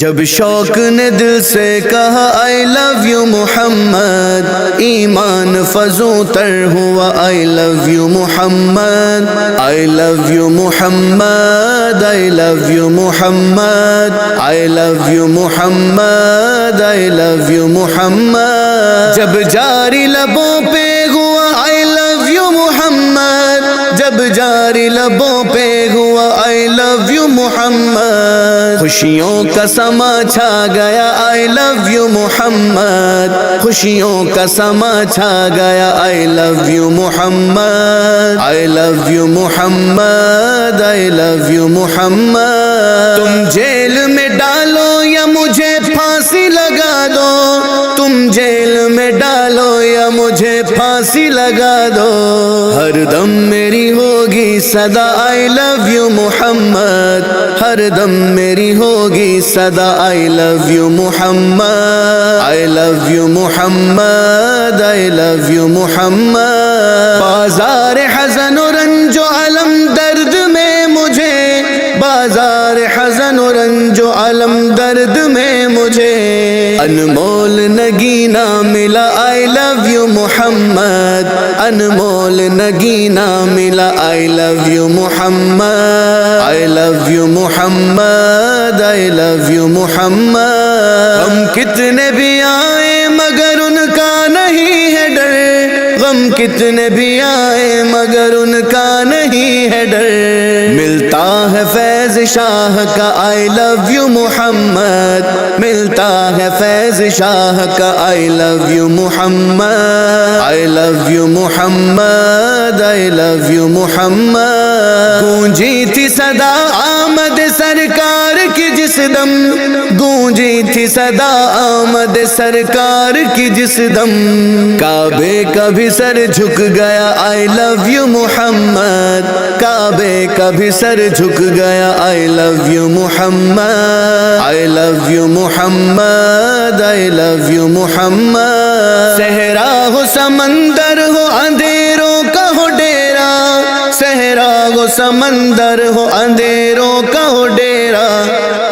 جب شوق نے دل سے کہا I love you محمد، ایمان فزوں تر ہوا I love you Muhammad, I love you Muhammad, I love you Muhammad, I love you Muhammad, I love you محمد۔ جب جاری لبوں پہ ہوا I love you محمد، جب جاری لبوں پہ ہوا I love you محمد، خوشیوں کا سما چھا گیا I love you محمد، خوشیوں کا سما چھا گیا I love you Muhammad, I love you Muhammad, I love you محمد۔ تم جیل میں ڈالو یا مجھے پھانسی لگا دو، تم جیل میں ڈالو یا مجھے پھانسی لگا دو، ہر دم میری ہوگی صدا I love you محمد، ہر دم میری ہوگی صدا I love you Muhammad, I love you Muhammad, I love you محمد۔ بازار حزن و رنج و علم درد میں مجھے، بازار حزن و رنج و علم درد میں مجھے، انمول نگینہ ملا I love you محمد، انمول نگینہ ملا I love you Muhammad, I love you Muhammad, I love you محمد۔ غم کتنے بھی آئے مگر ان کا نہیں ہے ڈر، غم کتنے بھی آئے مگر ان کا نہیں ہے ڈر، ملتا ہے فیض شاہ کا I love you محمد، ملتا ہے فیض شاہ کا I love you Muhammad, I love you Muhammad, I love you محمد۔ گونجی تھی صدا آمد سرکار کی جس دم، گونجی تھی صدا آمد سرکار کی جس دم، کعبے کا بھی سر جھک گیا I love you محمد، کعبے کا بھی سر جھک گیا I love you Muhammad, I love you Muhammad, I love you محمد۔ صحرا ہو سمندر ہو اندھیروں کا ہو ڈیرا، صحرا ہو سمندر ہو اندھیروں کا ہو ڈیرا،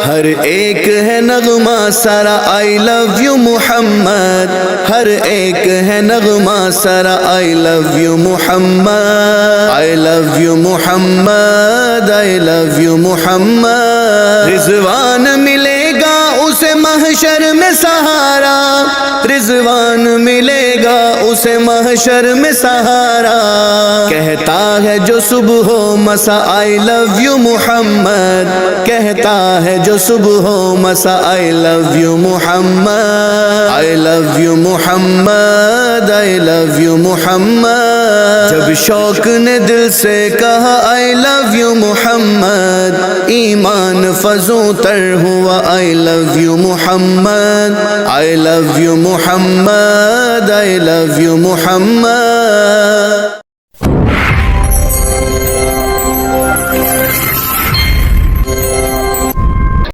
ہر ایک ہے نغمہ سرا I love you محمد، ہر ایک ہے نغمہ سرا I love you Muhammad, I love you Muhammad, I love you محمد۔ رضوان ملے گا اسے محشر میں سہارا، رضوان ملے گا اسے محشر میں سہارا، کہتا ہے جو صبح و مساء I love you محمد، کہتا ہے جو صبح و مساء I love you Muhammad, I love you Muhammad, I love you محمد۔ جب شوق نے دل سے کہا I love you محمد، ایمان فزوں تر ہوا I love you Muhammad, I love you Muhammad, I love you Muhammad.